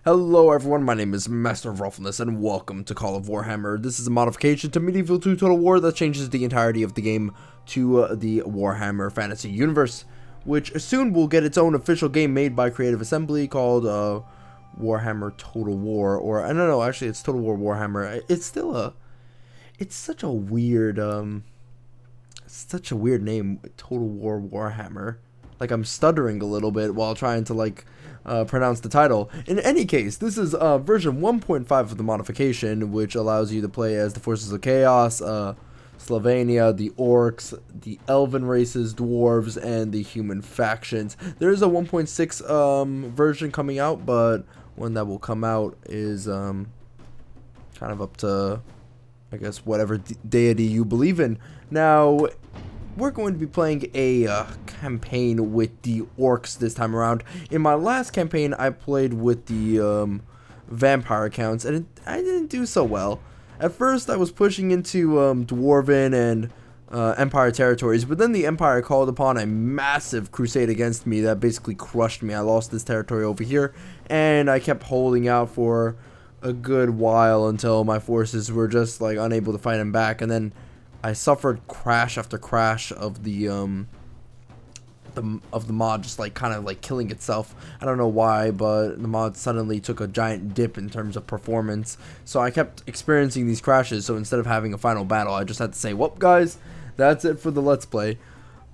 Hello everyone, my name is Masterofroflness and welcome to Call of Warhammer. This is a modification to Medieval 2 Total War that changes the entirety of the game to the Warhammer Fantasy universe, which soon will get its own official game made by Creative Assembly called Warhammer Total War, or I don't know, actually it's Total War Warhammer. It's still it's such a weird name, Total War Warhammer. Like I'm stuttering a little bit while trying to pronounce the title. In any case, this is version 1.5 of the modification, which allows you to play as the Forces of Chaos, Slovenia, the Orcs, the Elven races, Dwarves, and the Human factions. There is a 1.6 version coming out, but when that will come out is kind of up to, I guess, whatever deity you believe in. Now, we're going to be playing a campaign with the Orcs this time around. In my last campaign, I played with the vampire accounts, and I didn't do so well. At first, I was pushing into dwarven and empire territories, but then the empire called upon a massive crusade against me that basically crushed me. I lost this territory over here, and I kept holding out for a good while until my forces were just unable to fight him back, and then I suffered crash after crash of the mod just killing itself. I don't know why, but the mod suddenly took a giant dip in terms of performance. So I kept experiencing these crashes. So instead of having a final battle, I just had to say, "Well, guys, that's it for the Let's Play."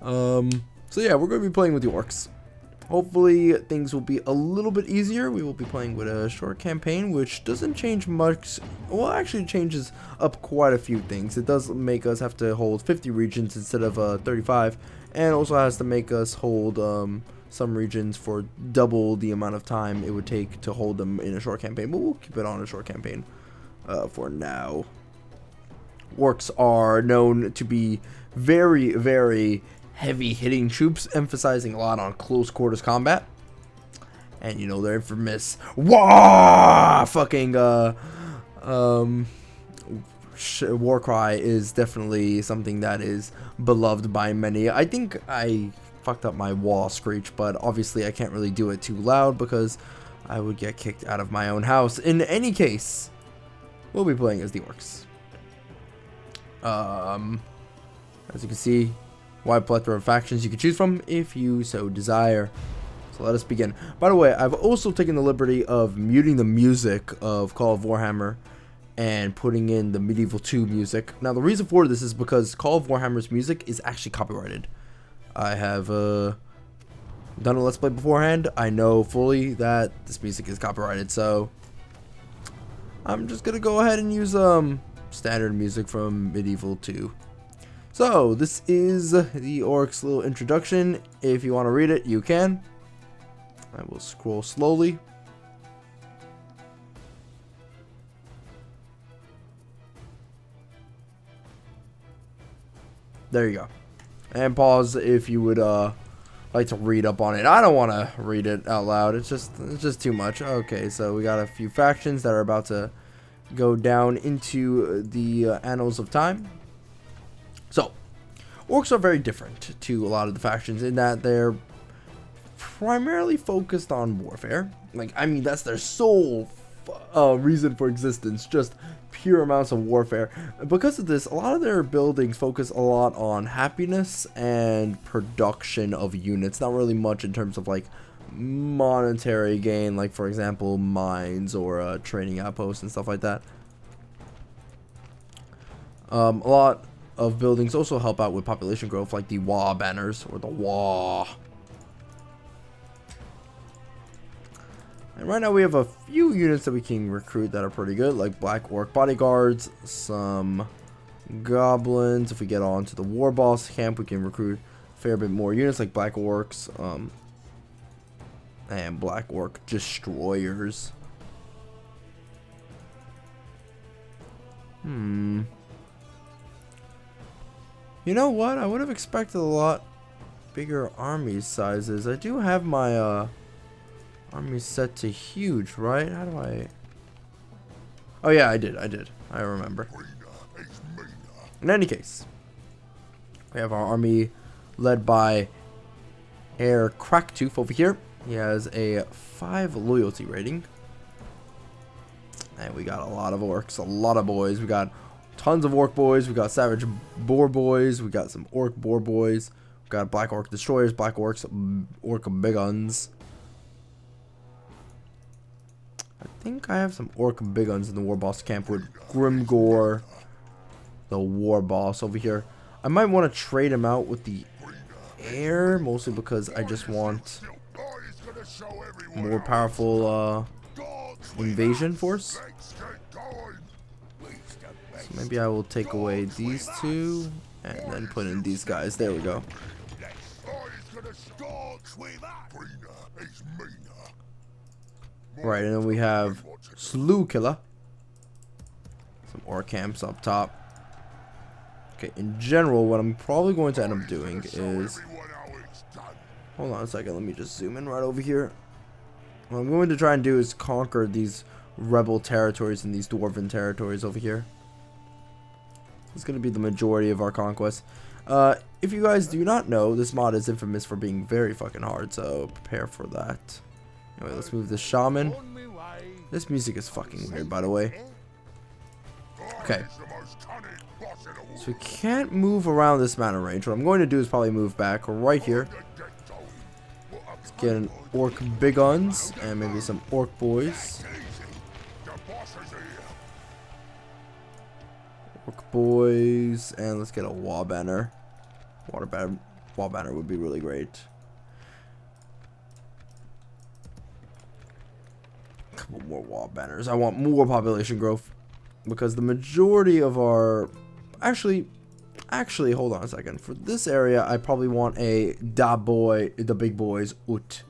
So yeah, we're going to be playing with the Orcs. Hopefully things will be a little bit easier. We will be playing with a short campaign, which doesn't change much. Well, actually changes up quite a few things. It does make us have to hold 50 regions instead of 35, and also has to make us hold some regions for double the amount of time it would take to hold them in a short campaign. But we'll keep it on a short campaign for now. Orcs are known to be very, very heavy hitting troops, emphasizing a lot on close quarters combat, and you know their infamous "Wah!" fucking war cry is definitely something that is beloved by many. I think I fucked up my wah screech, but obviously I can't really do it too loud because I would get kicked out of my own house. In any case, we'll be playing as the Orcs. As you can see, wide plethora of factions you can choose from if you so desire. So let us begin. By the way, I've also taken the liberty of muting the music of Call of Warhammer and putting in the Medieval 2 music. Now the reason for this is because Call of Warhammer's music is actually copyrighted. I have done a Let's Play beforehand. I know fully that this music is copyrighted, so I'm just gonna go ahead and use standard music from Medieval 2. So, this is the Orcs' little introduction. If you want to read it, you can. I will scroll slowly. There you go. And pause if you would like to read up on it. I don't want to read it out loud. It's just too much. Okay, so we got a few factions that are about to go down into the annals of time. So, Orcs are very different to a lot of the factions in that they're primarily focused on warfare. I mean, that's their sole reason for existence, just pure amounts of warfare. Because of this, a lot of their buildings focus a lot on happiness and production of units. Not really much in terms of monetary gain, for example, mines or training outposts and stuff like that. A lot of buildings also help out with population growth, like the Wah banners or the Wah. And right now we have a few units that we can recruit that are pretty good, like Black Orc bodyguards, some goblins. If we get on to the War Boss camp, we can recruit a fair bit more units like Black Orcs and Black Orc destroyers. You know what? I would have expected a lot bigger army sizes. I do have my army set to huge, right? How do I... Oh yeah, I did. I remember. In any case, we have our army led by Air Cracktooth over here. He has a 5 loyalty rating. And we got a lot of orcs, a lot of boys. We got tons of orc boys. We got savage boar boys. We got some orc boar boys. We got black orc destroyers, black orcs, orc big guns. I think I have some orc big guns in the war boss camp with Grimgor, the war boss over here. I might want to trade him out with the air, mostly because I just want more powerful invasion force. So maybe I will take away these two and then put in these guys. There we go. Right, and then we have Slew Killer. Some orc camps up top. Okay, in general, what I'm probably going to end up doing is... Hold on a second, let me just zoom in right over here. What I'm going to try and do is conquer these rebel territories and these dwarven territories over here. It's going to be the majority of our conquest. If you guys do not know, this mod is infamous for being very fucking hard, so prepare for that. Anyway, let's move the shaman. This music is fucking weird, by the way. Okay. So we can't move around this amount of range. What I'm going to do is probably move back right here. Let's get an orc big guns and maybe some orc boys. Orc boys, and let's get a wall banner. Wall banner would be really great. A couple more wall banners. I want more population growth because the majority of our actually hold on a second. For this area, I probably want the big boys ut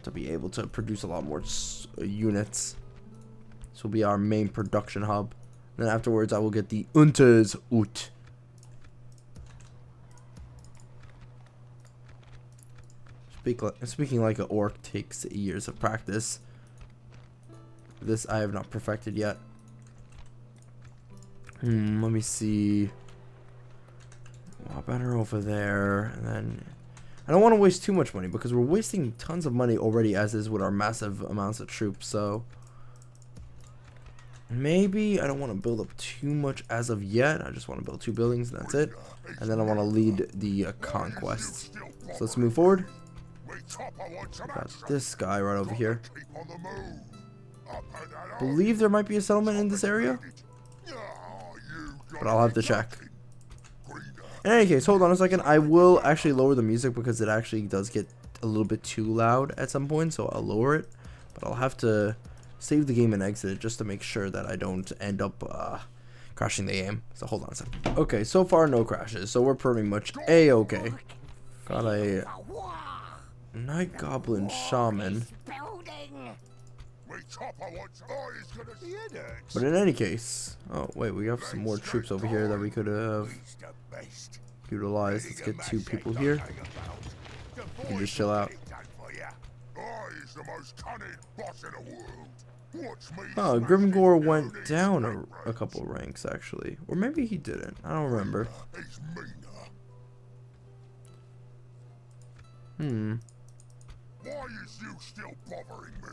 to be able to produce a lot more units. This will be our main production hub. Then afterwards, I will get the Unters ut. Speaking like an orc takes years of practice. This I have not perfected yet. Let me see. Better over there, and then I don't want to waste too much money because we're wasting tons of money already, as is with our massive amounts of troops. So maybe I don't want to build up too much as of yet. I just want to build 2 buildings, and that's it. And then I want to lead the conquests. So let's move forward. Got this guy right over here. Believe there might be a settlement in this area, but I'll have to check. In any case, hold on a second. I will actually lower the music because it actually does get a little bit too loud at some point, so I'll lower it. But I'll have to save the game and exit it just to make sure that I don't end up crashing the game. So hold on a second. Okay, so far no crashes, so we're pretty much a-okay. Got a Night Goblin Shaman. But in any case, oh wait, we have some more troops over here that we could have utilized. Let's get 2 people here. We can just chill out. Oh, Grimgor went down a couple ranks actually, or maybe he didn't. I don't remember.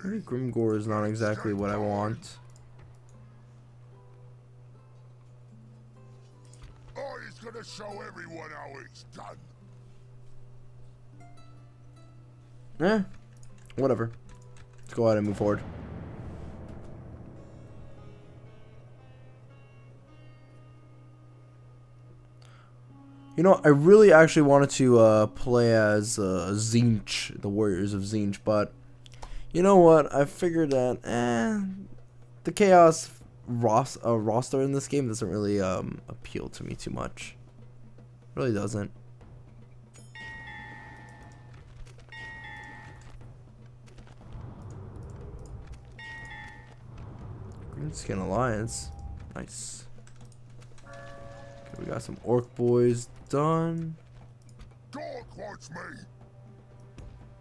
Maybe Grimgor is not exactly what I want. Gonna show everyone how it's done. Whatever. Let's go ahead and move forward. You know, I really actually wanted to play as Tzeentch, the Warriors of Tzeentch, but you know what? I figured that the Chaos roster in this game doesn't really appeal to me too much. It really doesn't. Greenskin Alliance. Nice. Okay, we got some orc boys done. Gork wants me.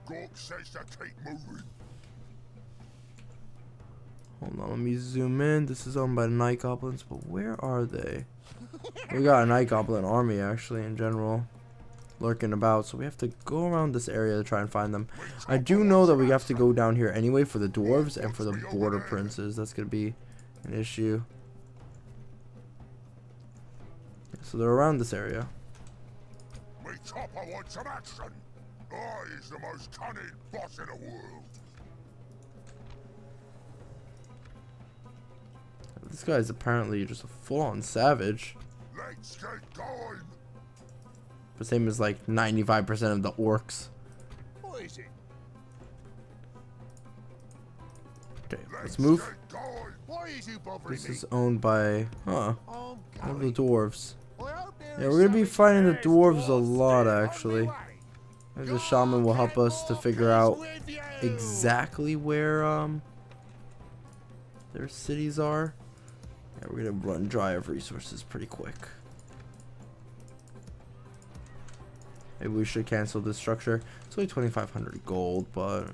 Gork says to keep moving. Hold on, let me zoom in. This is owned by the Night Goblins, but where are they? We got a Night Goblin army, actually, in general. lurking about, so we have to go around this area to try and find them. I do know that we have to go down here anyway for the dwarves and for the border princes. That's gonna be an issue. So they're around this area. Me chopper wants some action. He's the most cunning boss in the world. This guy is apparently just a full-on savage. Let's get going. The same as like 95% of the orcs. What is it? Okay, let's move. Why is you bothering This me? is owned by, one of the dwarves. Well, Yeah, we're gonna be fighting the dwarves a lot, actually. Maybe the shaman will help us to figure out exactly where their cities are. Yeah, we're gonna run dry of resources pretty quick. Maybe we should cancel this structure. It's only 2,500 gold, but He's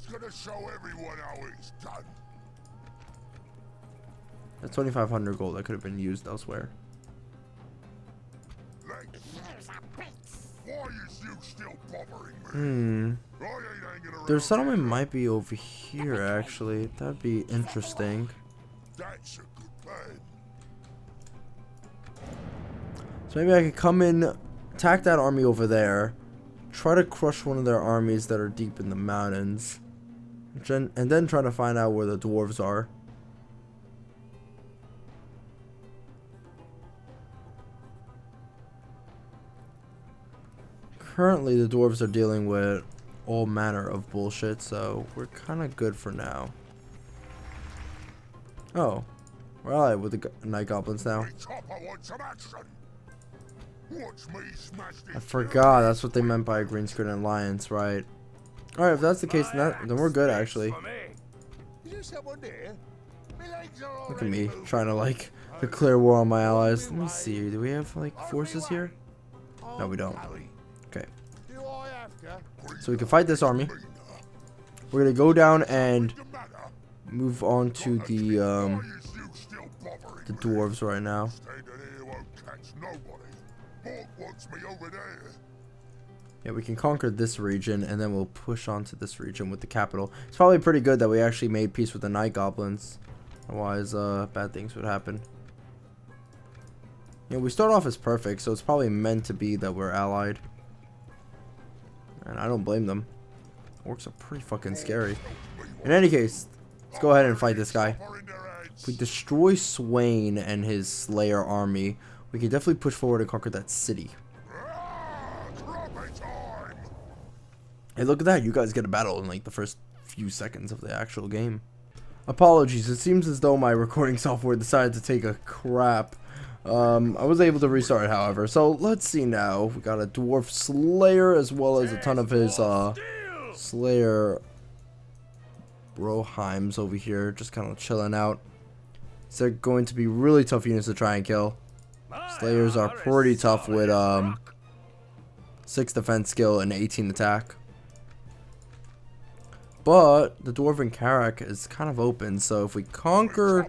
gonna show everyone how it's done. that's 2,500 gold that could have been used elsewhere. Why is you still bothering me? I ain't hanging around. Their settlement might be over here, actually. That'd be interesting. That's a good plan. So maybe I could come in, attack that army over there, try to crush one of their armies that are deep in the mountains, and then try to find out where the dwarves are. Currently, the dwarves are dealing with all manner of bullshit, so we're kind of good for now. Oh, we're allied with the night goblins now. Me chopper wants some action. Watch me smash this. I forgot that's what they meant by a green screen alliance, right? Alright, if that's the case, then we're good, actually. Is there someone there? My legs are Look at already me, trying to, like, declare war on my allies. Let me see, do we have, like, forces here? No, we don't. Okay. Do I have to? So we can fight this army. We're gonna go down and move on to the dwarves right now. Standing here won't catch nobody. Hawk wants me over there. Yeah, we can conquer this region, and then we'll push on to this region with the capital. It's probably pretty good that we actually made peace with the night goblins. Otherwise, bad things would happen. Yeah, we start off as perfect, so it's probably meant to be that we're allied. And I don't blame them. Orcs are pretty fucking scary. In any case, let's go ahead and fight this guy. If we destroy Swain and his Slayer army, we can definitely push forward and conquer that city. Hey, look at that. You guys get a battle in like the first few seconds of the actual game. Apologies. It seems as though my recording software decided to take a crap. I was able to restart it, however. So let's see now. We got a dwarf slayer as well as a ton of his slayer Broheims over here, just kind of chilling out. These are going to be really tough units to try and kill. Slayers are pretty tough with 6 defense skill and 18 attack. But the dwarven Karak is kind of open, so if we conquer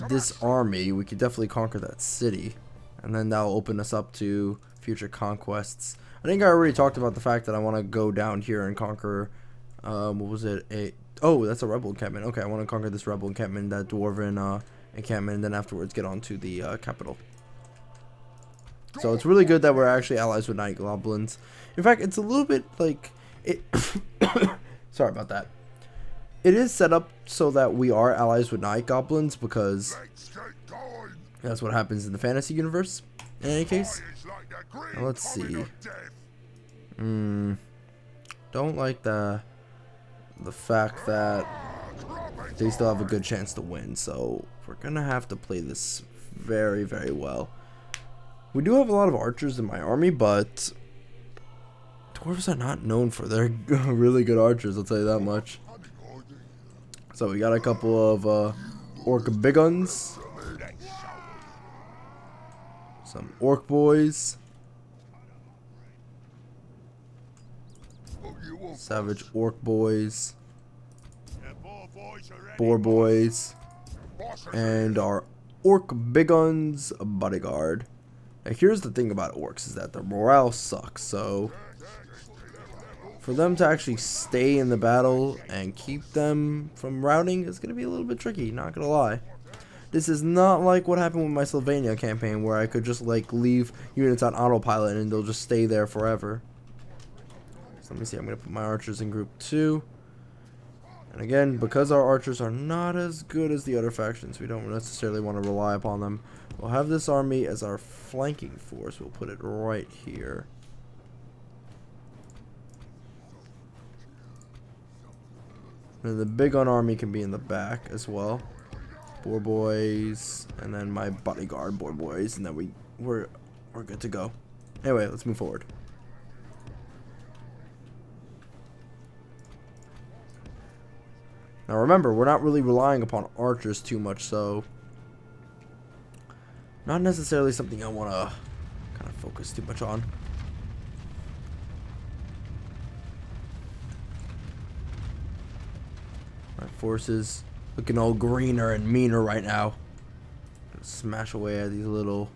this army, we could definitely conquer that city, and then that'll open us up to future conquests. I think I already talked about the fact that I want to go down here and conquer, what was it? Oh, that's a rebel encampment. Okay, I want to conquer this rebel encampment, that dwarven encampment, and then afterwards get onto the capital. So it's really good that we're actually allies with night goblins. In fact, it's a little bit like it. Sorry about that. It is set up so that we are allies with night goblins because that's what happens in the fantasy universe. In any case, now let's see. Don't like the fact that they still have a good chance to win. So we're gonna have to play this very, very well. We do have a lot of archers in my army, but dwarves are not known for their really good archers, I'll tell you that much. So we got a couple of orc big guns, some orc boys, savage orc boys, boar boys, and our orc big guns bodyguard. Now, here's the thing about orcs is that their morale sucks, so for them to actually stay in the battle and keep them from routing is going to be a little bit tricky, not going to lie. This is not like what happened with my Slovenia campaign where I could just like leave units on autopilot and they'll just stay there forever. So let me see, I'm going to put my archers in group 2. And again, because our archers are not as good as the other factions, we don't necessarily want to rely upon them. We'll have this army as our flanking force. We'll put it right here. And the big gun army can be in the back as well. Boar boys, and then my bodyguard boar boys, and then we're good to go. Anyway, let's move forward. Now remember, we're not really relying upon archers too much, so not necessarily something I want to kind of focus too much on. My forces looking all greener and meaner right now. Gonna smash away at these little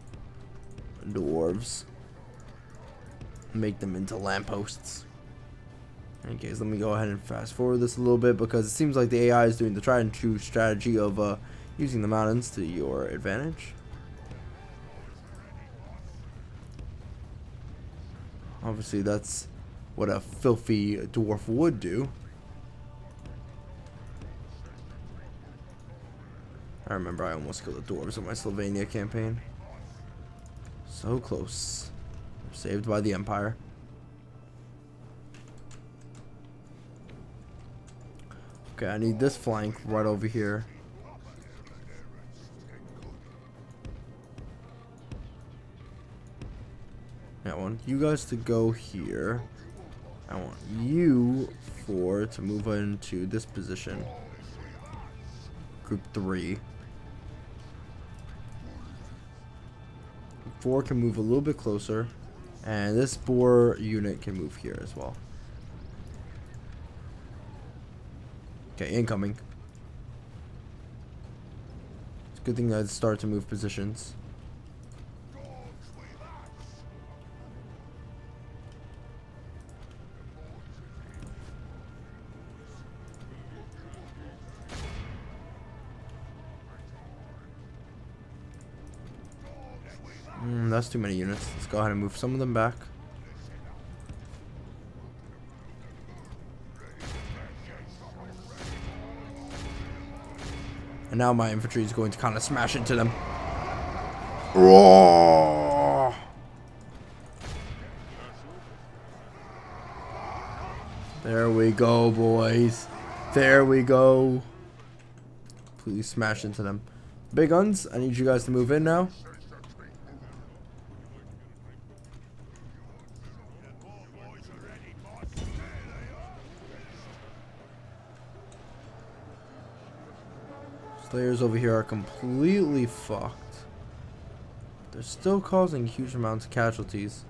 dwarves. Make them into lampposts. In any case, let me go ahead and fast forward this a little bit because it seems like the AI is doing the tried and true strategy of using the mountains to your advantage. Obviously, that's what a filthy dwarf would do. I remember I almost killed the dwarves in my Slovenia campaign. So close. Saved by the Empire. Okay, I need this flank right over here. I want you guys to go here. I want you four to move into this position. Group 3. 4 can move a little bit closer. And this boar unit can move here as well. Okay, incoming. It's a good thing that I start to move positions. That's too many units. Let's go ahead and move some of them back. And now my infantry is going to kind of smash into them. Roar! There we go, boys. There we go. Please smash into them. Big guns, I need you guys to move in now. Slayers over here are completely fucked. They're still causing huge amounts of casualties.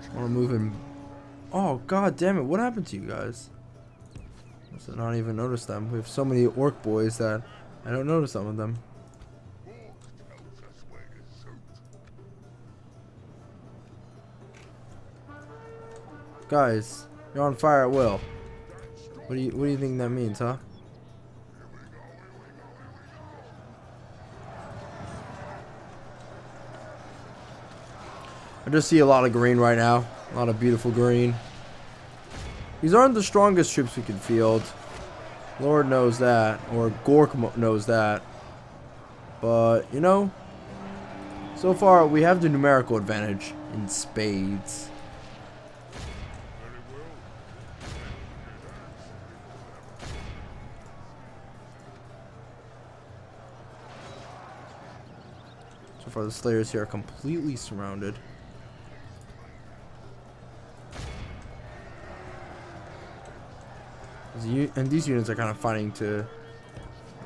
I want to move in. Oh, god damn it. What happened to you guys? Must have not even noticed them. We have so many orc boys that I don't notice some of them. Guys, you're on fire at will. What do you think that means, huh? I just see a lot of green right now. A lot of beautiful green. These aren't the strongest troops we can field. Lord knows that. Or Gork knows that. But, you know, so far we have the numerical advantage in spades. So far the Slayers here are completely surrounded. And these units are kind of fighting to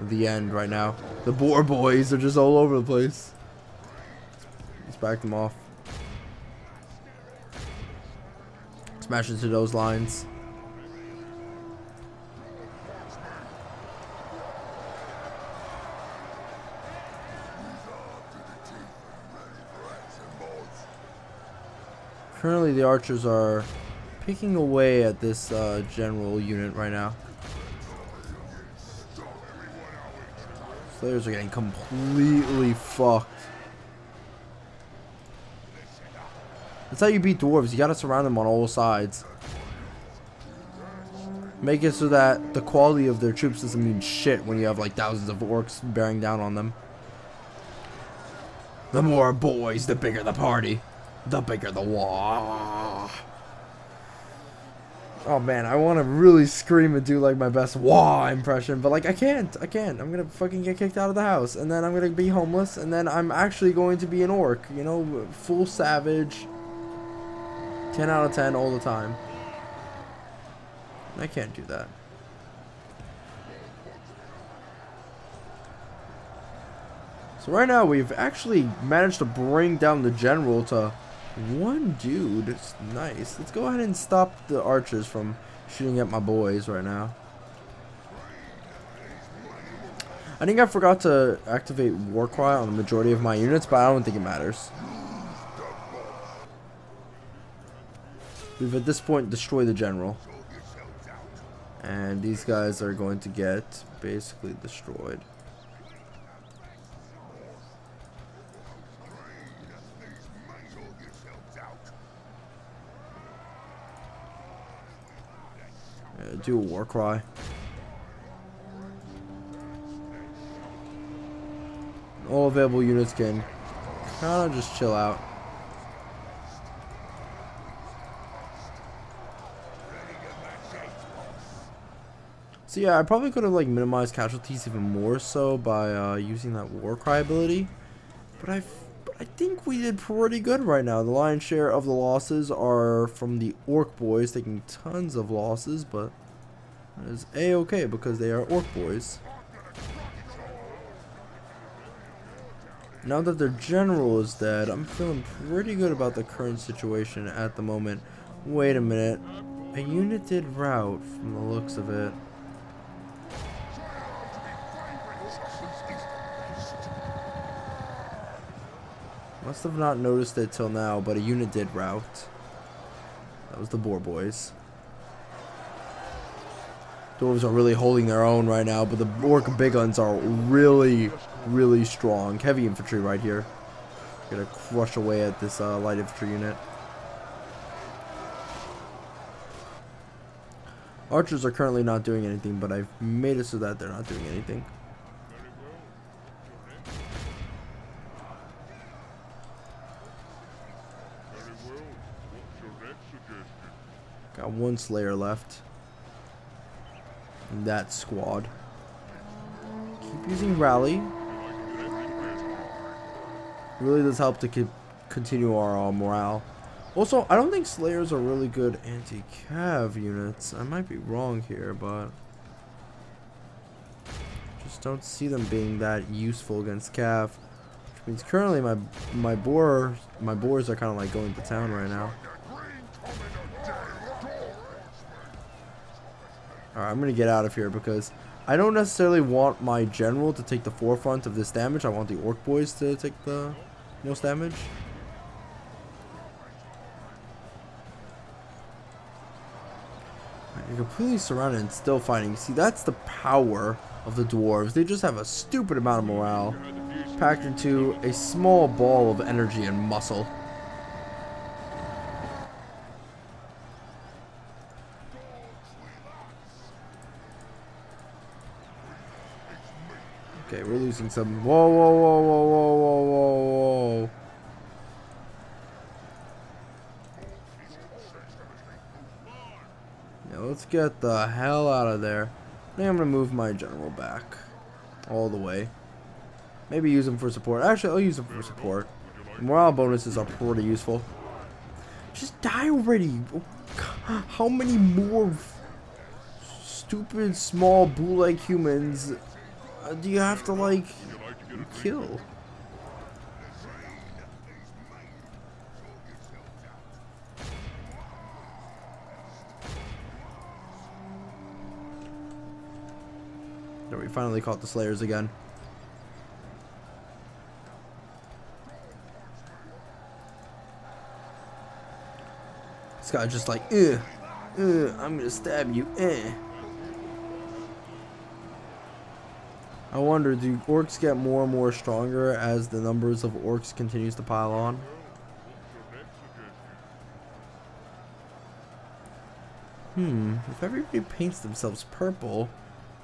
the end right now. The boar boys are just all over the place. Let's back them off. Smash into those lines. Currently, the archers are picking away at this general unit right now. Slayers are getting completely fucked. That's how you beat dwarves. You gotta surround them on all sides. Make it so that the quality of their troops doesn't mean shit when you have like thousands of orcs bearing down on them. The more boys, the bigger the party. The bigger the wah. Oh man, I want to really scream and do like my best wah impression, but like I can't. I'm gonna fucking get kicked out of the house, and then I'm gonna be homeless, and then I'm actually going to be an orc. You know, full savage. 10 out of 10 all the time. I can't do that. So right now we've actually managed to bring down the general to one dude. It's nice. Let's go ahead and stop the archers from shooting at my boys right now. I think I forgot to activate war cry on the majority of my units, but I don't think it matters. We've at this point destroyed the general. And these guys are going to get basically destroyed. Do a war cry. All available units can kind of just chill out. So yeah, I probably could have like minimized casualties even more so by using that war cry ability, but I think we did pretty good right now. The lion's share of the losses are from the orc boys, taking tons of losses, but it's a-okay because they are orc boys. Now that their general is dead, I'm feeling pretty good about the current situation at the moment. Wait a minute, a unit did rout from the looks of it. Must have not noticed it till now, but a unit did rout. That was the boar boys. Dwarves are really holding their own right now, but the orc big guns are really, really strong. Heavy infantry right here. Gonna crush away at this light infantry unit. Archers are currently not doing anything, but I've made it so that they're not doing anything. Got one Slayer left in that squad. Keep using Rally. Really does help to continue our morale. Also, I don't think Slayers are really good anti-cav units. I might be wrong here, but just don't see them being that useful against cav. Which means currently my boars are kind of like going to town right now. Alright, I'm gonna get out of here because I don't necessarily want my general to take the forefront of this damage. I want the orc boys to take the most damage. You're completely surrounded and still fighting. See, that's the power of the dwarves. They just have a stupid amount of morale packed into a small ball of energy and muscle. Okay, we're losing some. Whoa, whoa, whoa, whoa, whoa, whoa, whoa, whoa. Yeah, let's get the hell out of there. I think I'm gonna move my general back all the way. Maybe use him for support. Actually, I'll use him for support. Morale bonuses are pretty useful. Just die already. How many more stupid small bull-like humans do you have to like kill? There, we finally caught the Slayers again. This guy's just like, I'm gonna stab you, I wonder, do orcs get more and more stronger as the numbers of orcs continues to pile on? If everybody paints themselves purple,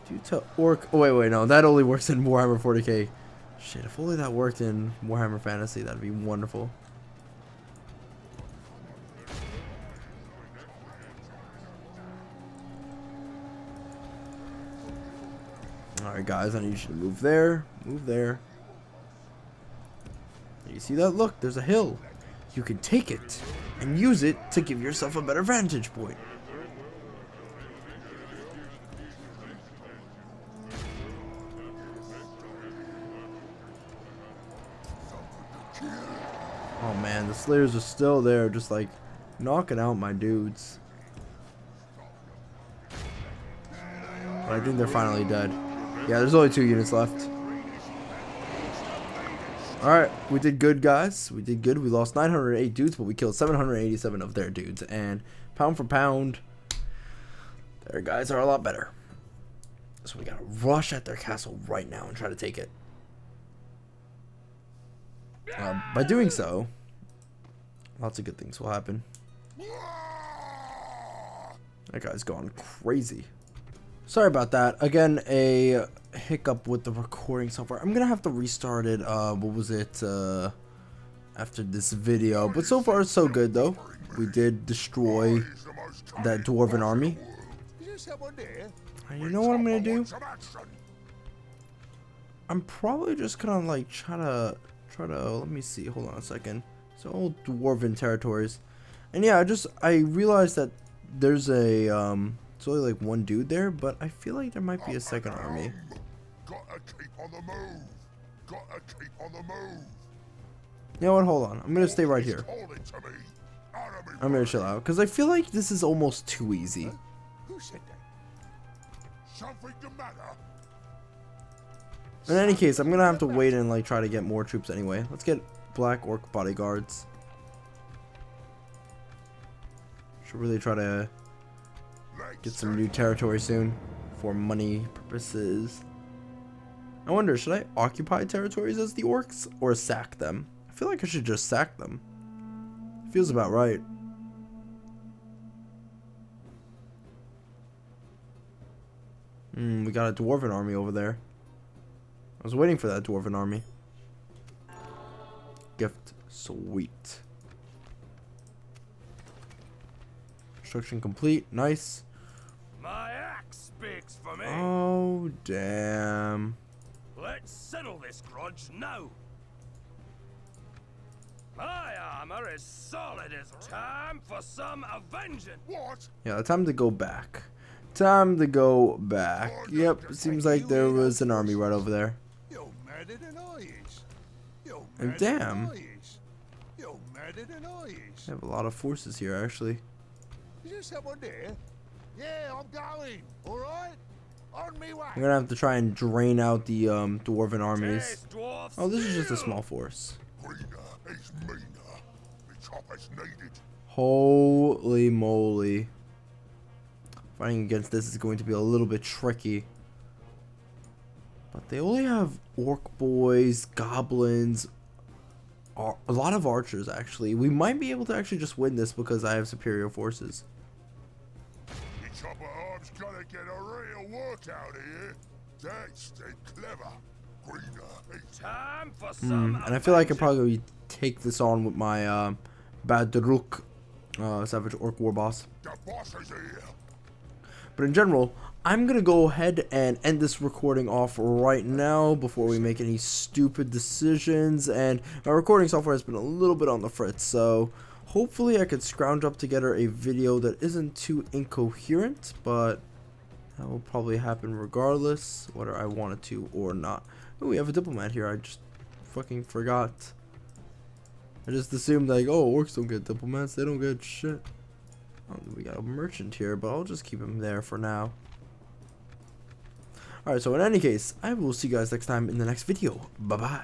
due to orc... Oh, wait, no, that only works in Warhammer 40k. Shit, if only that worked in Warhammer Fantasy, that'd be wonderful. Alright, guys, I need you to move there. Move there. You see that? Look, there's a hill. You can take it and use it to give yourself a better vantage point. Oh man, the Slayers are still there, just like knocking out my dudes. But I think they're finally dead. Yeah, there's only 2 units left. Alright, we did good, guys. We did good. We lost 908 dudes, but we killed 787 of their dudes. And pound for pound, their guys are a lot better. So we gotta rush at their castle right now and try to take it. By doing so, lots of good things will happen. That guy's gone crazy. Sorry about that. Again, a hiccup with the recording software. I'm gonna have to restart it. What was it? After this video. But so far, so good though. We did destroy that dwarven army. And you know what I'm gonna do? I'm probably just gonna like try to let me see. Hold on a second. So old dwarven territories, and yeah, I realized that there's a it's only like 1 dude there, but I feel like there might be a second army. Gotta keep on the move. Gotta keep on the move. You know what? Hold on. I'm gonna stay right here. I'm gonna chill out because I feel like this is almost too easy. Who said that? Something the matter? In any case, I'm gonna have to wait and like try to get more troops anyway. Let's get black orc bodyguards. Should really try to get some new territory soon for money purposes. I wonder, should I occupy territories as the orcs or sack them? I feel like I should just sack them. Feels about right. We got a dwarven army over there. I was waiting for that dwarven army. Gift. Sweet. Construction complete. Nice. My axe speaks for me. Oh, damn. Let's settle this grudge now. My armor is solid as time for some avenging. What? Yeah, time to go back. Time to go back. Yep, seems like there was an army right over there. And damn. I have a lot of forces here, actually. Is there someone there? Yeah, I'm going. All right. On me way. I'm gonna have to try and drain out the dwarven armies. Oh, this is just a small force. Greener is meaner. The chopper's needed. Holy moly. Fighting against this is going to be a little bit tricky. But they only have orc boys, goblins, a lot of archers actually. We might be able to actually just win this because I have superior forces. The chopper arm's gonna get a real workout here. That's the clever. Greener is Time for some and I feel like I probably take this on with my Badruk, Savage Orc War Boss. the boss is here. But in general, I'm going to go ahead and end this recording off right now before we make any stupid decisions. And my recording software has been a little bit on the fritz, so hopefully I could scrounge up together a video that isn't too incoherent, but that will probably happen regardless, whether I wanted to or not. Oh, we have a diplomat here. I just fucking forgot. I just assumed like, oh, orcs don't get diplomats. They don't get shit. Oh, we got a merchant here, but I'll just keep him there for now. Alright, so in any case, I will see you guys next time in the next video. Bye-bye.